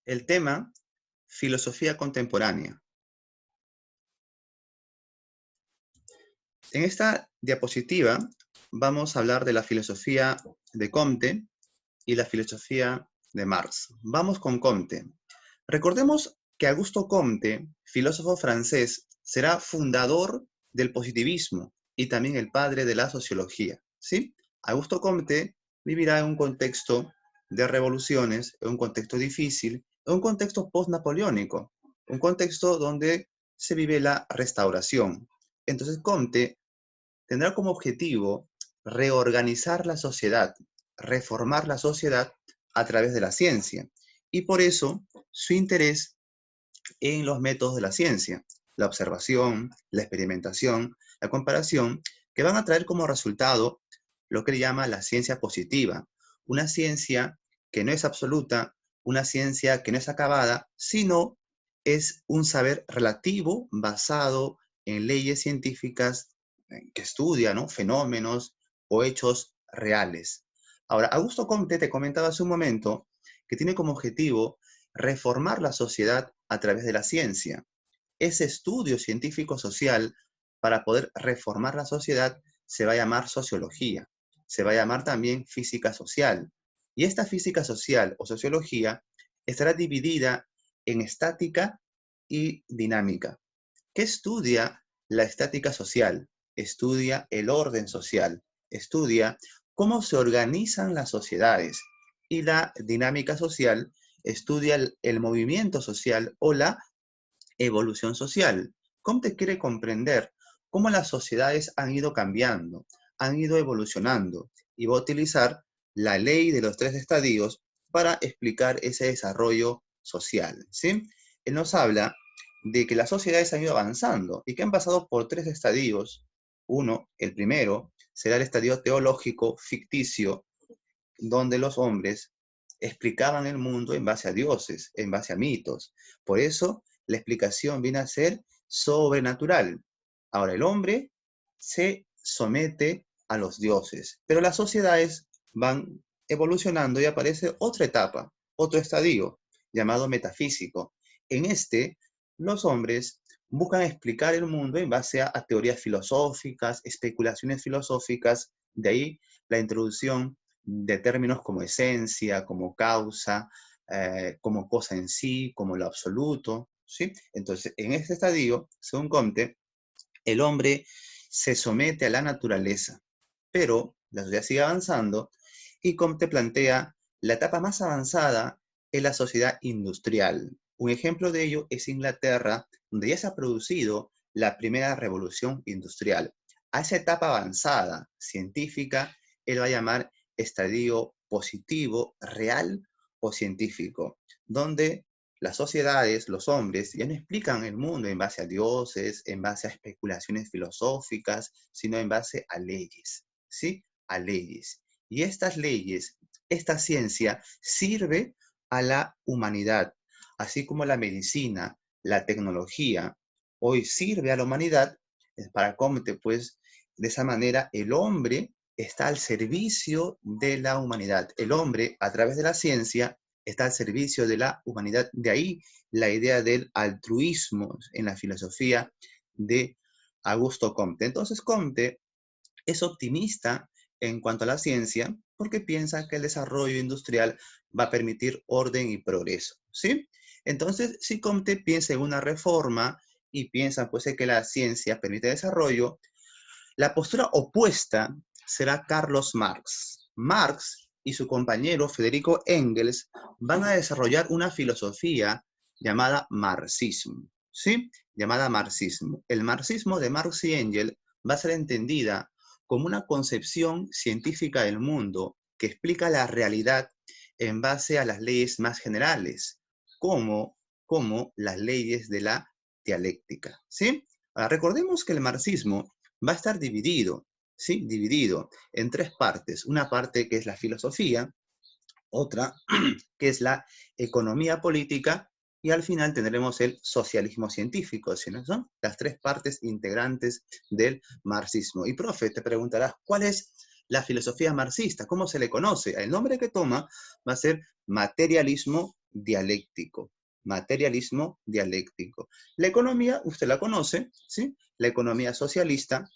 El tema, filosofía contemporánea. En esta diapositiva vamos a hablar de la filosofía de Comte y la filosofía de Marx. Vamos con Comte. Recordemos que Augusto Comte, filósofo francés, será fundador del positivismo y también el padre de la sociología, ¿sí? Augusto Comte vivirá en un contexto de revoluciones, en un contexto difícil, en un contexto post-napoleónico, un contexto donde se vive la restauración. Entonces Comte tendrá como objetivo reorganizar la sociedad, reformar la sociedad a través de la ciencia. Y por eso su interés en los métodos de la ciencia, la observación, la experimentación, la comparación, que van a traer como resultado lo que él llama la ciencia positiva, una ciencia que no es absoluta, una ciencia que no es acabada, sino es un saber relativo basado en leyes científicas que estudia, ¿no?, fenómenos o hechos reales. Ahora, Augusto Comte te comentaba hace un momento que tiene como objetivo reformar la sociedad a través de la ciencia. Ese estudio científico-social para poder reformar la sociedad se va a llamar sociología, se va a llamar también física social. Y esta física social o sociología estará dividida en estática y dinámica. ¿Qué estudia la estática social? Estudia el orden social, estudia cómo se organizan las sociedades, y la dinámica social estudia el movimiento social o la evolución social. Comte quiere comprender cómo las sociedades han ido cambiando, han ido evolucionando, y va a utilizar la ley de los tres estadios para explicar ese desarrollo social, ¿sí? Él nos habla de que las sociedades han ido avanzando y que han pasado por tres estadios. Uno, el primero, será el estadio teológico ficticio, donde los hombres explicaban el mundo en base a dioses, en base a mitos. Por eso la explicación viene a ser sobrenatural. Ahora el hombre se somete a los dioses, pero las sociedades van evolucionando y aparece otra etapa, otro estadio llamado metafísico. En este, los hombres buscan explicar el mundo en base a teorías filosóficas, especulaciones filosóficas, de ahí la introducción de términos como esencia, como causa, como cosa en sí, como lo absoluto, ¿sí? Entonces, en este estadio, según Comte, el hombre se somete a la naturaleza, pero la sociedad sigue avanzando y Comte plantea la etapa más avanzada en la sociedad industrial. Un ejemplo de ello es Inglaterra, donde ya se ha producido la primera revolución industrial. A esa etapa avanzada científica, él va a llamar estadio positivo, real o científico, donde las sociedades, los hombres, ya no explican el mundo en base a dioses, en base a especulaciones filosóficas, sino en base a leyes, ¿sí? A leyes. Y estas leyes, esta ciencia, sirve a la humanidad, así como la medicina, la tecnología, hoy sirve a la humanidad. Para Comte, pues, de esa manera el hombre está al servicio de la humanidad. El hombre, a través de la ciencia, está al servicio de la humanidad. De ahí la idea del altruismo en la filosofía de Augusto Comte. Entonces Comte es optimista en cuanto a la ciencia porque piensa que el desarrollo industrial va a permitir orden y progreso, ¿sí? Entonces, si Comte piensa en una reforma y piensa pues que la ciencia permite desarrollo, la postura opuesta será Carlos Marx. Marx y su compañero Federico Engels van a desarrollar una filosofía llamada marxismo, ¿sí? Llamada marxismo. El marxismo de Marx y Engels va a ser entendida como una concepción científica del mundo que explica la realidad en base a las leyes más generales, como las leyes de la dialéctica, ¿sí? Ahora, recordemos que el marxismo va a estar dividido, ¿sí? Dividido en tres partes. Una parte que es la filosofía, otra que es la economía política, y al final tendremos el socialismo científico, ¿sí? ¿No? Son las tres partes integrantes del marxismo. Y profe, te preguntarás, ¿cuál es la filosofía marxista? ¿Cómo se le conoce? El nombre que toma va a ser materialismo dialéctico. Materialismo dialéctico. La economía, usted la conoce, ¿sí? La economía socialista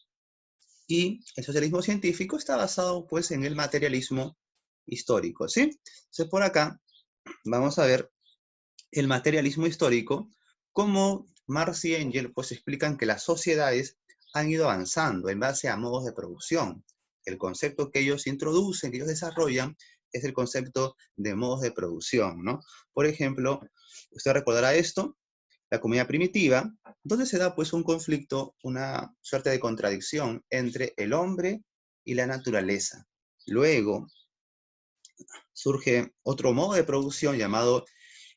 y el socialismo científico está basado pues en el materialismo histórico, ¿sí? Entonces por acá vamos a ver el materialismo histórico, como Marx y Engels pues explican que las sociedades han ido avanzando en base a modos de producción. El concepto que ellos introducen, que ellos desarrollan, es el concepto de modos de producción, ¿no? Por ejemplo, usted recordará esto, la comunidad primitiva, donde se da pues un conflicto, una suerte de contradicción entre el hombre y la naturaleza. Luego surge otro modo de producción llamado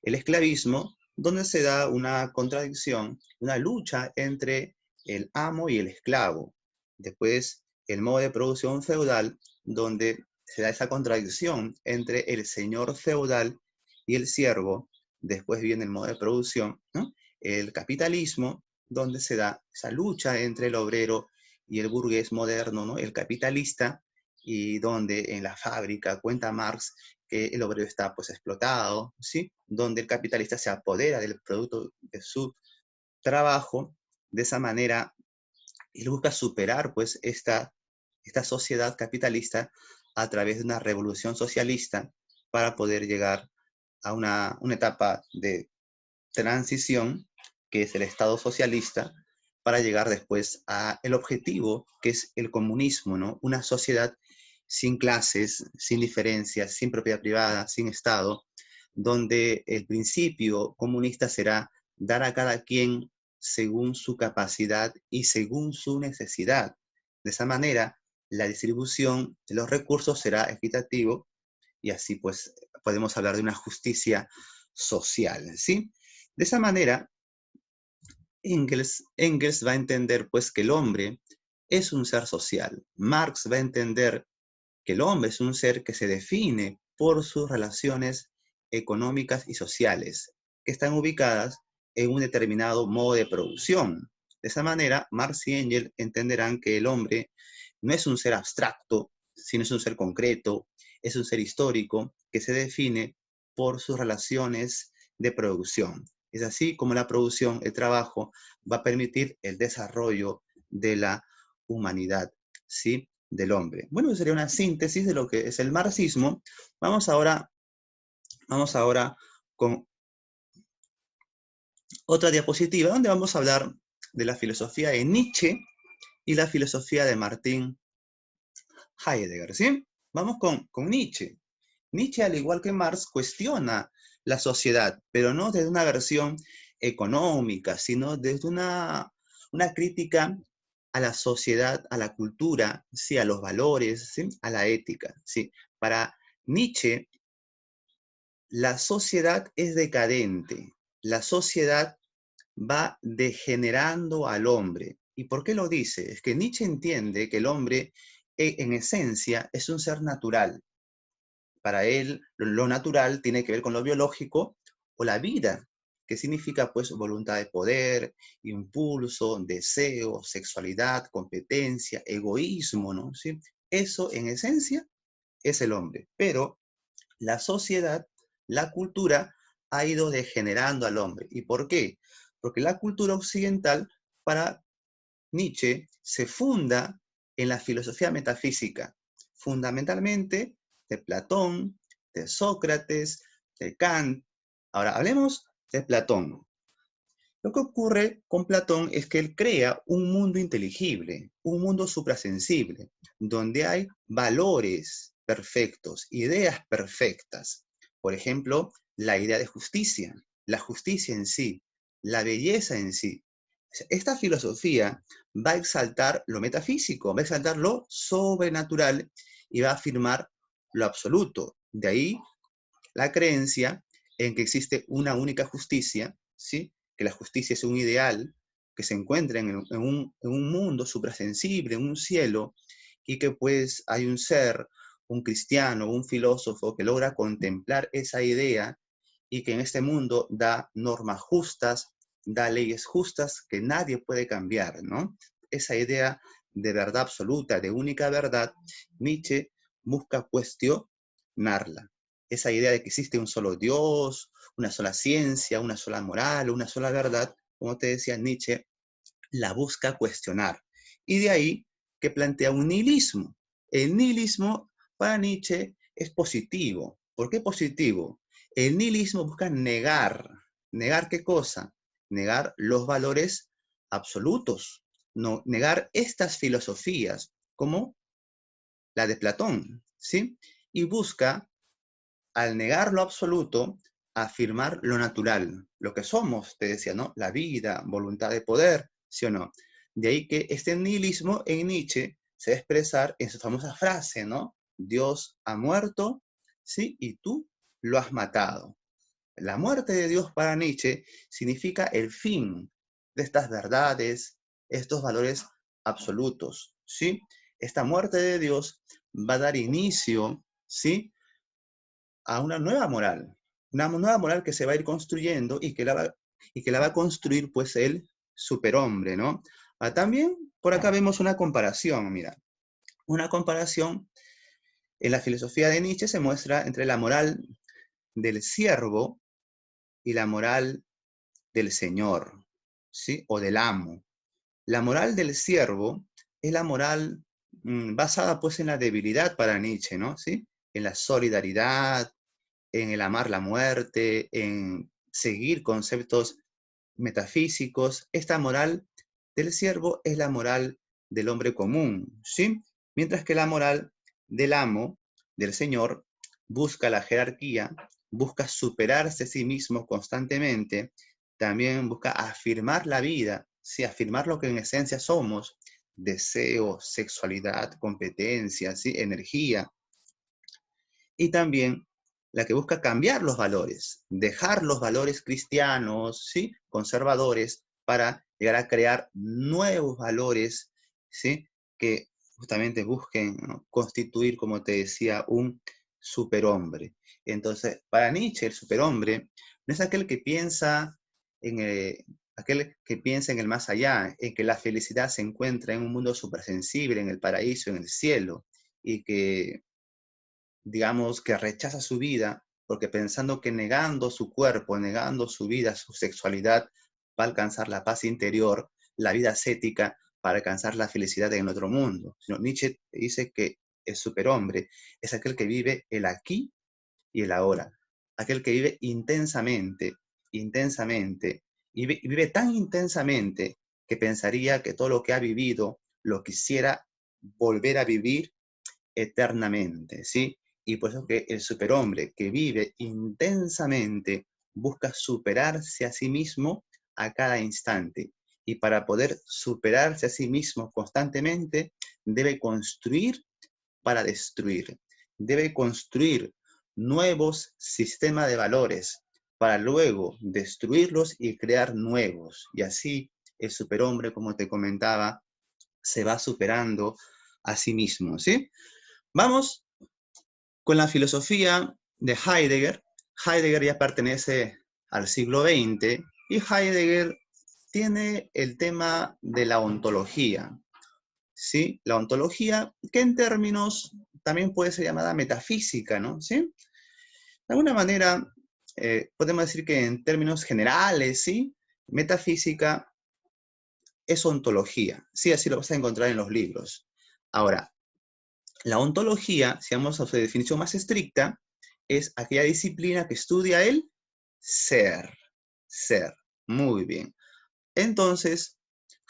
el esclavismo, donde se da una contradicción, una lucha entre el amo y el esclavo. Después, el modo de producción feudal, donde se da esa contradicción entre el señor feudal y el siervo. Después viene el modo de producción, ¿no? El capitalismo, donde se da esa lucha entre el obrero y el burgués moderno, ¿no? El capitalista, y donde en la fábrica cuenta Marx que el obrero está pues explotado, ¿sí? Donde el capitalista se apodera del producto de su trabajo. De esa manera, él busca superar pues esta sociedad capitalista a través de una revolución socialista para poder llegar a una etapa de transición, que es el Estado socialista, para llegar después a el objetivo, que es el comunismo, ¿no? Una sociedad sin clases, sin diferencias, sin propiedad privada, sin Estado, donde el principio comunista será dar a cada quien según su capacidad y según su necesidad. De esa manera, la distribución de los recursos será equitativo y así pues podemos hablar de una justicia social, ¿sí? De esa manera, Engels va a entender pues que el hombre es un ser social. Marx va a entender que el hombre es un ser que se define por sus relaciones económicas y sociales, que están ubicadas en un determinado modo de producción. De esa manera, Marx y Engels entenderán que el hombre no es un ser abstracto, sino es un ser concreto, es un ser histórico que se define por sus relaciones de producción. Es así como la producción, el trabajo, va a permitir el desarrollo de la humanidad, ¿sí? Del hombre. Bueno, sería una síntesis de lo que es el marxismo. Vamos ahora con otra diapositiva donde vamos a hablar de la filosofía de Nietzsche y la filosofía de Martin Heidegger, ¿sí? Vamos con Nietzsche. Nietzsche, al igual que Marx, cuestiona la sociedad, pero no desde una versión económica, sino desde una crítica a la sociedad, a la cultura, ¿sí? A los valores, ¿sí? A la ética, ¿sí? Para Nietzsche, la sociedad es decadente, la sociedad va degenerando al hombre. ¿Y por qué lo dice? Es que Nietzsche entiende que el hombre, en esencia, es un ser natural. Para él, lo natural tiene que ver con lo biológico o la vida, que significa pues voluntad de poder, impulso, deseo, sexualidad, competencia, egoísmo, ¿no? ¿Sí? Eso en esencia es el hombre, pero la sociedad, la cultura ha ido degenerando al hombre. ¿Y por qué? Porque la cultura occidental para Nietzsche se funda en la filosofía metafísica, fundamentalmente de Platón, de Sócrates, de Kant. Ahora, hablemos de Platón. Lo que ocurre con Platón es que él crea un mundo inteligible, un mundo suprasensible, donde hay valores perfectos, ideas perfectas. Por ejemplo, la idea de justicia, la justicia en sí, la belleza en sí. Esta filosofía va a exaltar lo metafísico, va a exaltar lo sobrenatural y va a afirmar lo absoluto. De ahí la creencia en que existe una única justicia, ¿sí? Que la justicia es un ideal que se encuentra en un mundo suprasensible, en un cielo, y que pues hay un ser, un cristiano, un filósofo que logra contemplar esa idea y que en este mundo da normas justas, da leyes justas que nadie puede cambiar, ¿no? Esa idea de verdad absoluta, de única verdad, Nietzsche busca cuestionarla. Esa idea de que existe un solo Dios, una sola ciencia, una sola moral, una sola verdad, como te decía Nietzsche, la busca cuestionar. Y de ahí que plantea un nihilismo. El nihilismo para Nietzsche es positivo. ¿Por qué positivo? El nihilismo busca negar. ¿Negar qué cosa? Negar los valores absolutos. No, negar estas filosofías, como la de Platón, ¿sí? Y busca, al negar lo absoluto, afirmar lo natural, lo que somos, te decía, ¿no? La vida, voluntad de poder, ¿sí o no? De ahí que este nihilismo en Nietzsche se va a expresar en su famosa frase, ¿no? Dios ha muerto, ¿sí? Y tú lo has matado. La muerte de Dios para Nietzsche significa el fin de estas verdades, estos valores absolutos, ¿sí? Esta muerte de Dios va a dar inicio, ¿sí? A una nueva moral que se va a ir construyendo y que la va a construir pues el superhombre, ¿no? También por acá vemos una comparación, mira, una comparación en la filosofía de Nietzsche se muestra entre la moral del siervo y la moral del señor, ¿sí? O del amo. La moral del siervo es la moral basada pues en la debilidad para Nietzsche, ¿no? ¿Sí? En la solidaridad, en el amar la muerte, en seguir conceptos metafísicos. Esta moral del siervo es la moral del hombre común, ¿sí? Mientras que la moral del amo, del señor, busca la jerarquía, busca superarse a sí mismo constantemente, también busca afirmar la vida, ¿sí? Afirmar lo que en esencia somos, deseo, sexualidad, competencia, ¿sí? Energía, y también la que busca cambiar los valores, dejar los valores cristianos, ¿sí? Conservadores, para llegar a crear nuevos valores, ¿sí? Que justamente busquen, ¿no? Constituir, como te decía, un superhombre. Entonces, para Nietzsche, el superhombre no es aquel que piensa aquel que piensa en el más allá, en que la felicidad se encuentra en un mundo supersensible, en el paraíso, en el cielo, y que digamos, que rechaza su vida, porque pensando que negando su cuerpo, negando su vida, su sexualidad, va a alcanzar la paz interior, la vida ascética, para alcanzar la felicidad en el otro mundo. Sino Nietzsche dice que el superhombre es aquel que vive el aquí y el ahora, aquel que vive intensamente, intensamente, y vive tan intensamente que pensaría que todo lo que ha vivido lo quisiera volver a vivir eternamente, ¿sí? Y por eso que el superhombre que vive intensamente busca superarse a sí mismo a cada instante. Y para poder superarse a sí mismo constantemente, debe construir para destruir. Debe construir nuevos sistemas de valores para luego destruirlos y crear nuevos. Y así el superhombre, como te comentaba, se va superando a sí mismo, ¿sí? Vamos con la filosofía de Heidegger. Heidegger ya pertenece al siglo XX y Heidegger tiene el tema de la ontología, ¿sí? La ontología que en términos también puede ser llamada metafísica, ¿no? ¿Sí? De alguna manera podemos decir que en términos generales, ¿sí? Metafísica es ontología, ¿sí? Así lo vas a encontrar en los libros. Ahora, la ontología, si vamos a su definición más estricta, es aquella disciplina que estudia el ser. Ser. Muy bien. Entonces,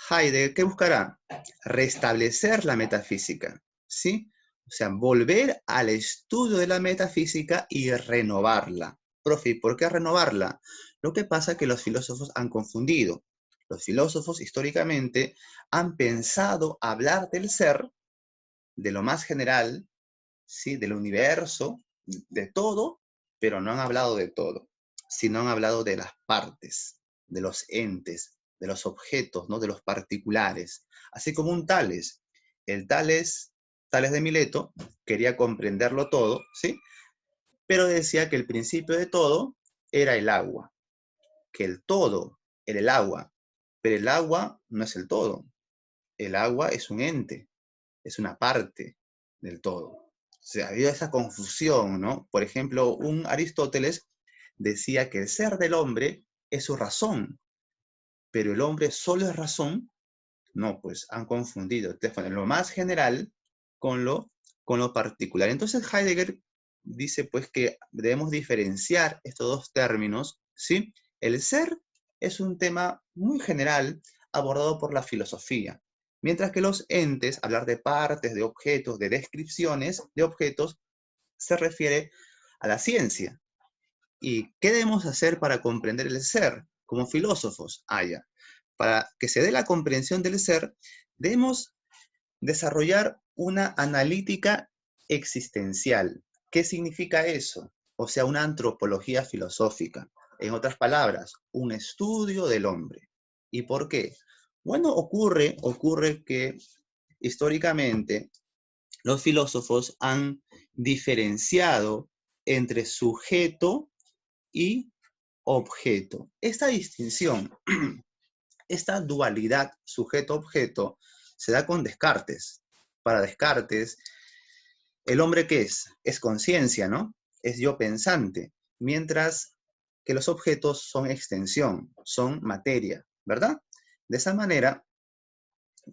Heidegger, ¿qué buscará? Restablecer la metafísica, ¿sí? O sea, volver al estudio de la metafísica y renovarla. Profe, ¿por qué renovarla? Lo que pasa es que los filósofos han confundido. Los filósofos históricamente han pensado hablar del ser, de lo más general, ¿sí? Del universo, de todo, pero no han hablado de todo, sino han hablado de las partes, de los entes, de los objetos, ¿no? De los particulares. Así como un Tales. El Tales de Mileto, quería comprenderlo todo, ¿sí? Pero decía que el principio de todo era el agua, que el todo era el agua, pero el agua no es el todo. El agua es un ente, es una parte del todo. O sea, ha habido esa confusión, ¿no? Por ejemplo, un Aristóteles decía que el ser del hombre es su razón, pero el hombre solo es razón. No, pues han confundido. Entonces, ponen lo más general con lo particular. Entonces Heidegger dice pues que debemos diferenciar estos dos términos, ¿sí? El ser es un tema muy general abordado por la filosofía, mientras que los entes, hablar de partes, de objetos, de descripciones de objetos, se refiere a la ciencia. ¿Y qué debemos hacer para comprender el ser como filósofos? Ya. Para que se dé la comprensión del ser, debemos desarrollar una analítica existencial. ¿Qué significa eso? O sea, una antropología filosófica. En otras palabras, un estudio del hombre. ¿Y por qué? Bueno, ocurre que históricamente los filósofos han diferenciado entre sujeto y objeto. Esta distinción, esta dualidad sujeto-objeto, se da con Descartes. Para Descartes, ¿el hombre qué es? Es conciencia, ¿no? Es yo pensante, mientras que los objetos son extensión, son materia, ¿verdad? De esa manera,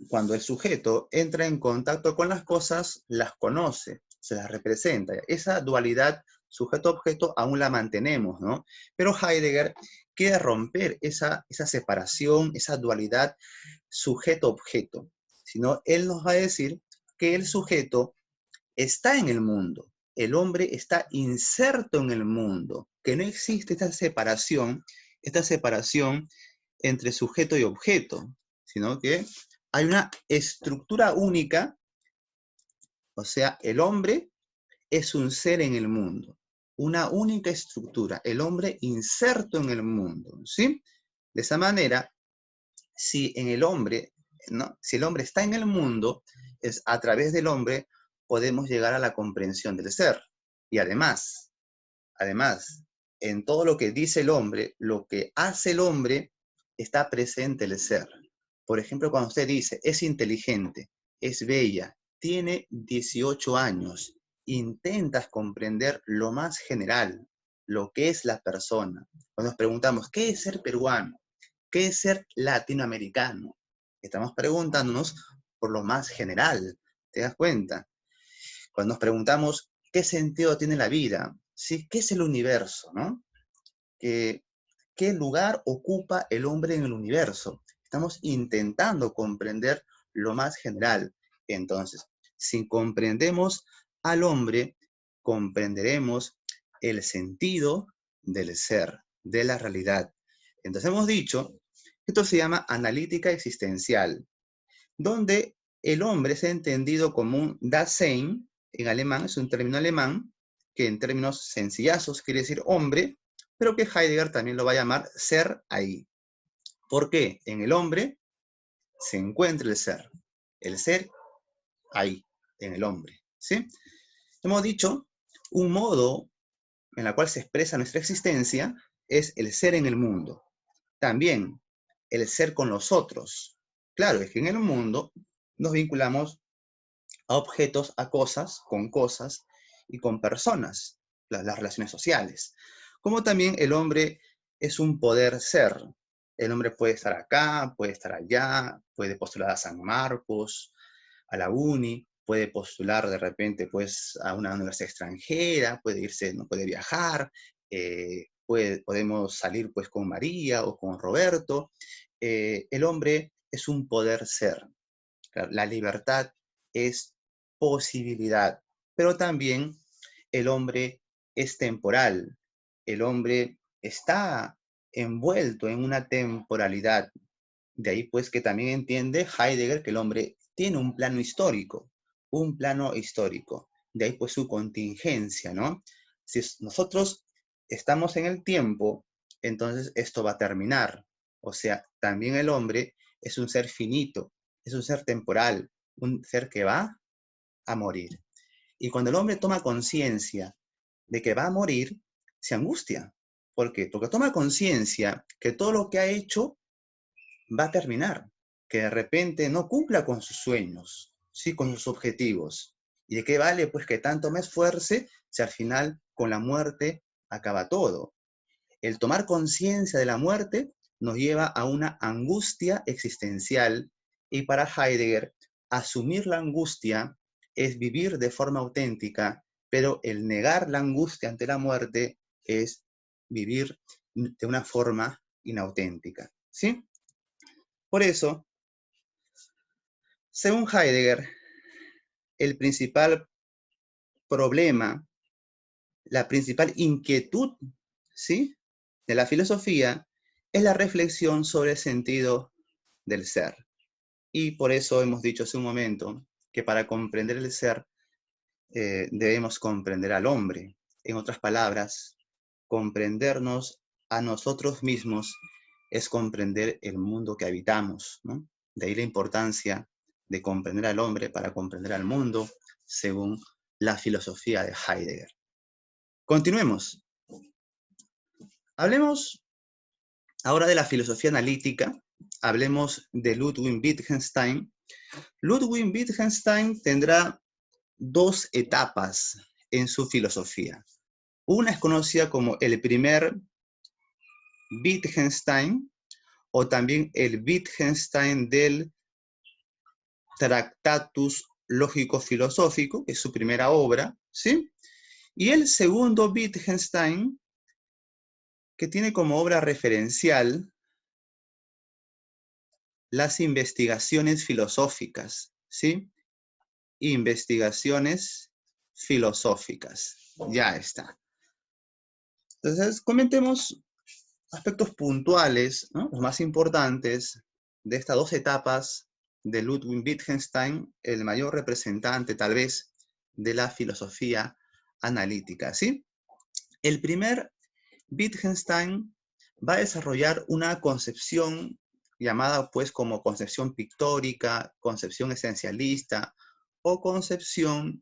cuando el sujeto entra en contacto con las cosas, las conoce, se las representa. Esa dualidad sujeto-objeto aún la mantenemos, ¿no? Pero Heidegger quiere romper esa separación, esa dualidad sujeto-objeto. Sino él nos va a decir que el sujeto está en el mundo, el hombre está inserto en el mundo, que no existe esta separación entre sujeto y objeto, sino que hay una estructura única, o sea, el hombre es un ser en el mundo, una única estructura, el hombre inserto en el mundo, ¿sí? De esa manera, si en el hombre, ¿no? Si el hombre está en el mundo, es a través del hombre podemos llegar a la comprensión del ser. Y además, en todo lo que dice el hombre, lo que hace el hombre, está presente el ser. Por ejemplo, cuando usted dice, es inteligente, es bella, tiene 18 años, intentas comprender lo más general, lo que es la persona. Cuando nos preguntamos, ¿qué es ser peruano? ¿Qué es ser latinoamericano? Estamos preguntándonos por lo más general, ¿te das cuenta? Cuando nos preguntamos qué sentido tiene la vida, ¿sí? ¿Qué es el universo, no? ¿Qué lugar ocupa el hombre en el universo? Estamos intentando comprender lo más general. Entonces, si comprendemos al hombre, comprenderemos el sentido del ser, de la realidad. Entonces hemos dicho que esto se llama analítica existencial, donde el hombre es entendido como un Dasein, en alemán, es un término alemán, que en términos sencillazos quiere decir hombre, pero que Heidegger también lo va a llamar ser ahí. ¿Por qué? En el hombre se encuentra el ser ahí, en el hombre, ¿sí? Hemos dicho, un modo en el cual se expresa nuestra existencia es el ser en el mundo. También el ser con los otros. Claro, es que en el mundo nos vinculamos a objetos, a cosas y con personas, las relaciones sociales. Como también el hombre es un poder ser. El hombre puede estar acá, puede estar allá, puede postular a San Marcos, a la uni, puede postular de repente pues a una universidad extranjera, puede irse, no puede viajar, podemos salir pues con María o con Roberto. El hombre es un poder ser. La libertad es posibilidad, pero también el hombre es temporal. El hombre está envuelto en una temporalidad. De ahí pues que también entiende Heidegger que el hombre tiene un plano histórico, un plano histórico. De ahí pues su contingencia, ¿no? Si nosotros estamos en el tiempo, entonces esto va a terminar. O sea, también el hombre es un ser finito, es un ser temporal, un ser que va a morir. Y cuando el hombre toma conciencia de que va a morir, se angustia. ¿Por qué? Porque toma conciencia que todo lo que ha hecho va a terminar, que de repente no cumpla con sus sueños, sí, con sus objetivos. ¿Y de qué vale? Pues que tanto me esfuerce si al final con la muerte acaba todo. el tomar conciencia de la muerte nos lleva a una angustia existencial y para Heidegger, asumir la angustia es vivir de forma auténtica, pero el negar la angustia ante la muerte es vivir de una forma inauténtica, ¿sí? Por eso, según Heidegger, el principal problema, la principal inquietud, ¿sí?, de la filosofía es la reflexión sobre el sentido del ser. Y por eso hemos dicho hace un momento que para comprender el ser debemos comprender al hombre. En otras palabras, comprendernos a nosotros mismos es comprender el mundo que habitamos, ¿no? De ahí la importancia de comprender al hombre para comprender al mundo, según la filosofía de Heidegger. Continuemos. Hablemos ahora de la filosofía analítica. Hablemos de Ludwig Wittgenstein. Ludwig Wittgenstein tendrá dos etapas en su filosofía. Una es conocida como el primer Wittgenstein o también el Wittgenstein del Tractatus Lógico-Filosófico, que es su primera obra, ¿sí? Y el segundo Wittgenstein, que tiene como obra referencial las investigaciones filosóficas, ¿sí? Investigaciones filosóficas. Ya está. Entonces, comentemos aspectos puntuales, ¿no?, los más importantes de estas dos etapas de Ludwig Wittgenstein, el mayor representante tal vez de la filosofía analítica, ¿sí? El primer Wittgenstein va a desarrollar una concepción llamada pues como concepción pictórica, concepción esencialista o concepción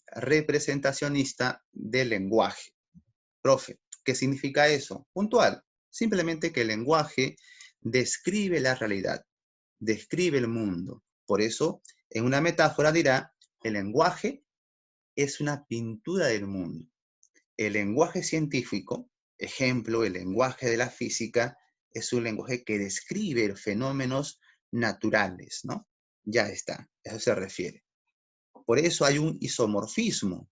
representacionista del lenguaje. Profe, ¿qué significa eso? Puntual. Simplemente que el lenguaje describe la realidad, describe el mundo. Por eso, en una metáfora dirá, el lenguaje es una pintura del mundo. El lenguaje científico, ejemplo, el lenguaje de la física, es un lenguaje que describe fenómenos naturales, ¿no? Ya está, a eso se refiere. Por eso hay un isomorfismo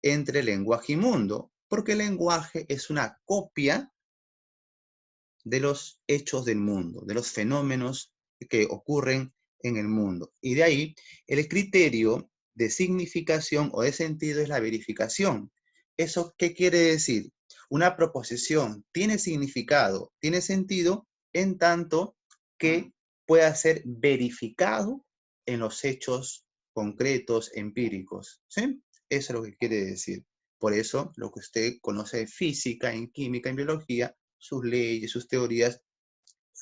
entre lenguaje y mundo, porque el lenguaje es una copia de los hechos del mundo, de los fenómenos que ocurren en el mundo. Y de ahí el criterio de significación o de sentido es la verificación. ¿Eso qué quiere decir? Una proposición tiene significado, tiene sentido, en tanto que pueda ser verificado en los hechos concretos, empíricos, ¿sí? Eso es lo que quiere decir. Por eso, lo que usted conoce de física, en química, en biología, sus leyes, sus teorías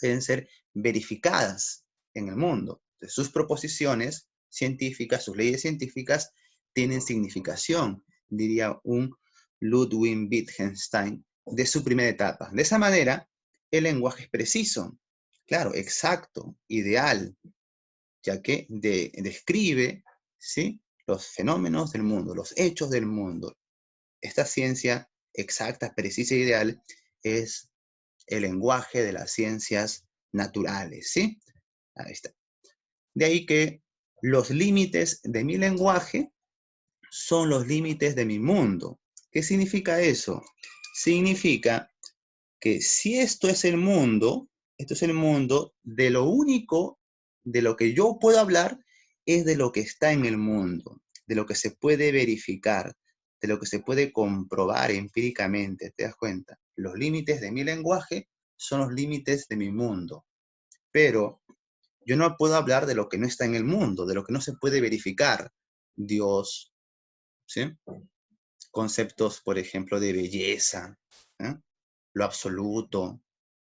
deben ser verificadas en el mundo. Entonces, sus proposiciones científicas, sus leyes científicas tienen significación, diría un Ludwig Wittgenstein de su primera etapa. De esa manera, el lenguaje es preciso, claro, exacto, ideal, ya que describe, ¿sí?, los fenómenos del mundo, los hechos del mundo. Esta ciencia exacta, precisa e ideal es el lenguaje de las ciencias naturales, ¿sí? Ahí está. De ahí que los límites de mi lenguaje son los límites de mi mundo. ¿Qué significa eso? Significa que si esto es el mundo de lo único de lo que yo puedo hablar es de lo que está en el mundo, de lo que se puede verificar, de lo que se puede comprobar empíricamente, ¿te das cuenta? Los límites de mi lenguaje son los límites de mi mundo, pero yo no puedo hablar de lo que no está en el mundo, de lo que no se puede verificar. Dios, ¿sí? Conceptos, por ejemplo, de belleza, ¿eh?, lo absoluto.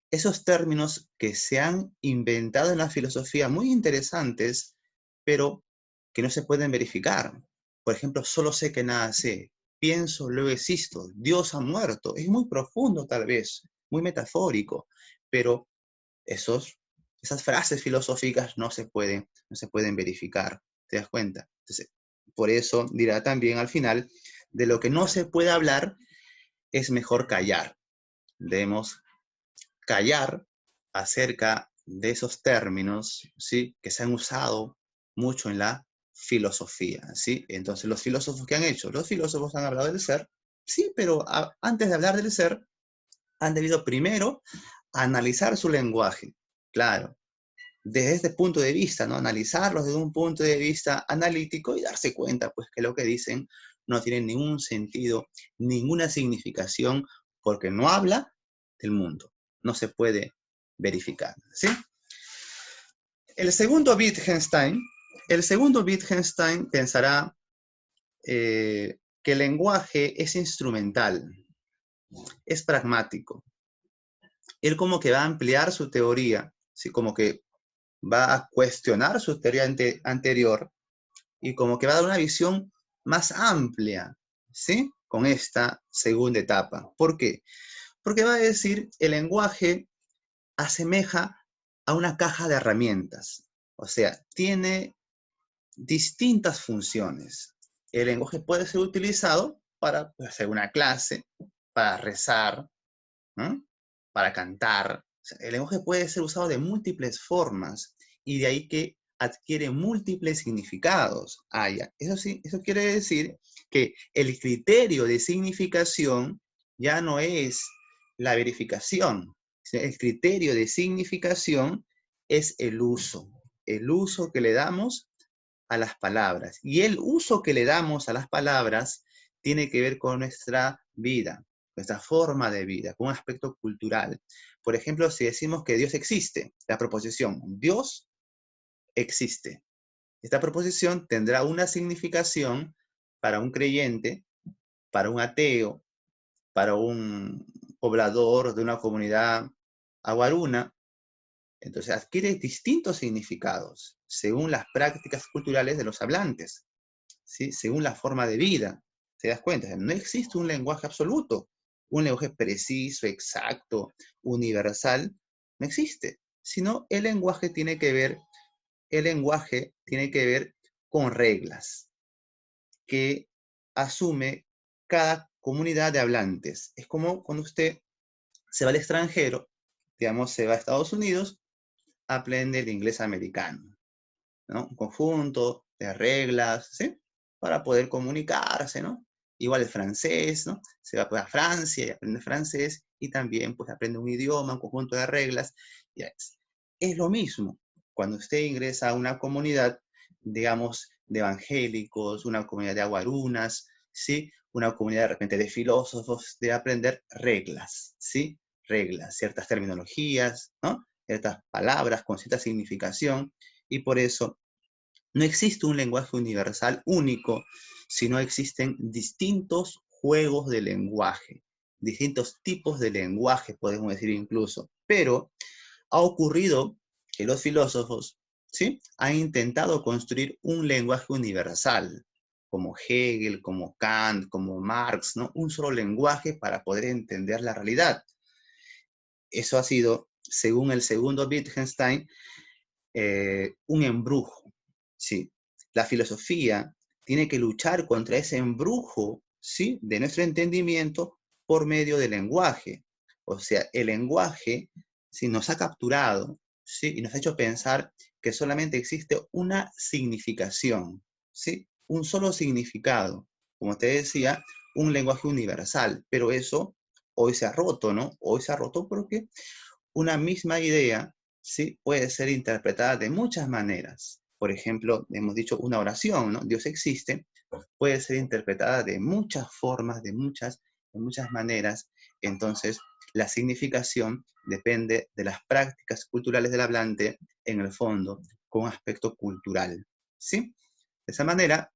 Esos términos que se han inventado en la filosofía muy interesantes, pero que no se pueden verificar. Por ejemplo, solo sé que nada sé. Pienso, luego existo. Dios ha muerto. Es muy profundo tal vez, muy metafórico, pero esas frases filosóficas no se pueden verificar. ¿Te das cuenta? Entonces, por eso dirá también al final, de lo que no se puede hablar, es mejor callar. debemos callar acerca de esos términos, ¿sí? Que se han usado mucho en la filosofía, ¿sí? Entonces, los filósofos, ¿qué han hecho? Los filósofos han hablado del ser, sí, pero antes de hablar del ser, han debido primero analizar su lenguaje, claro, desde este punto de vista, ¿no? Analizarlos desde un punto de vista analítico y darse cuenta, pues, que lo que dicen no tiene ningún sentido, ninguna significación, porque no habla del mundo, no se puede verificar, ¿sí? El segundo Wittgenstein pensará que el lenguaje es instrumental, es pragmático. Él como que va a ampliar su teoría, ¿sí? Como que va a cuestionar su teoría anterior y como que va a dar una visión más amplia, ¿sí? Con esta segunda etapa. ¿Por qué? Porque va a decir el lenguaje asemeja a una caja de herramientas. O sea, tiene distintas funciones. El lenguaje puede ser utilizado para hacer una clase, para rezar, ¿no? Para cantar. O sea, el lenguaje puede ser usado de múltiples formas y de ahí que adquiere múltiples significados. Ya. Eso sí, eso quiere decir que el criterio de significación ya no es la verificación. El criterio de significación es el uso que le damos a las palabras. Y el uso que le damos a las palabras tiene que ver con nuestra vida, nuestra forma de vida, con un aspecto cultural. Por ejemplo, si decimos que Dios existe, la proposición Dios existe. Esta proposición tendrá una significación para un creyente, para un ateo, para un poblador de una comunidad aguaruna. Entonces adquiere distintos significados según las prácticas culturales de los hablantes, ¿sí? Según la forma de vida. ¿Te das cuenta? No existe un lenguaje absoluto, un lenguaje preciso, exacto, universal. No existe, sino el lenguaje tiene que ver con reglas que asume cada comunidad de hablantes. Es como cuando usted se va al extranjero, digamos, se va a Estados Unidos, aprende el inglés americano, ¿no? Un conjunto de reglas, ¿sí? Para poder comunicarse, ¿no? Igual el francés, ¿no? Se va pues, a Francia y aprende francés y también pues aprende un idioma, un conjunto de reglas. Ya es lo mismo cuando usted ingresa a una comunidad, digamos, de evangélicos, una comunidad de aguarunas, ¿sí? Una comunidad de repente de filósofos, de aprender reglas, ¿sí? Reglas, ciertas terminologías, ¿no? Ciertas palabras con cierta significación, y por eso no existe un lenguaje universal único, sino existen distintos juegos de lenguaje, distintos tipos de lenguaje, podemos decir incluso. Pero ha ocurrido que los filósofos, ¿sí? Han intentado construir un lenguaje universal, como Hegel, como Kant, como Marx, ¿no? Un solo lenguaje para poder entender la realidad. Eso ha sido, según el segundo Wittgenstein, un embrujo. ¿Sí? La filosofía tiene que luchar contra ese embrujo, ¿sí? De nuestro entendimiento por medio del lenguaje. O sea, el lenguaje, ¿sí? Nos ha capturado, ¿sí? Y nos ha hecho pensar que solamente existe una significación, ¿sí? Un solo significado. Como te decía, un lenguaje universal. Pero eso hoy se ha roto, ¿no? Hoy se ha roto porque una misma idea, ¿sí? Puede ser interpretada de muchas maneras. Por ejemplo, hemos dicho una oración, ¿no? Dios existe, puede ser interpretada de muchas formas, de muchas maneras. Entonces, la significación depende de las prácticas culturales del hablante, en el fondo, con aspecto cultural, ¿sí? De esa manera,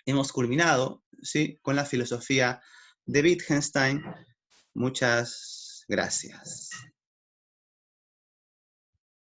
hemos culminado, ¿sí? Con la filosofía de Wittgenstein. Muchas gracias.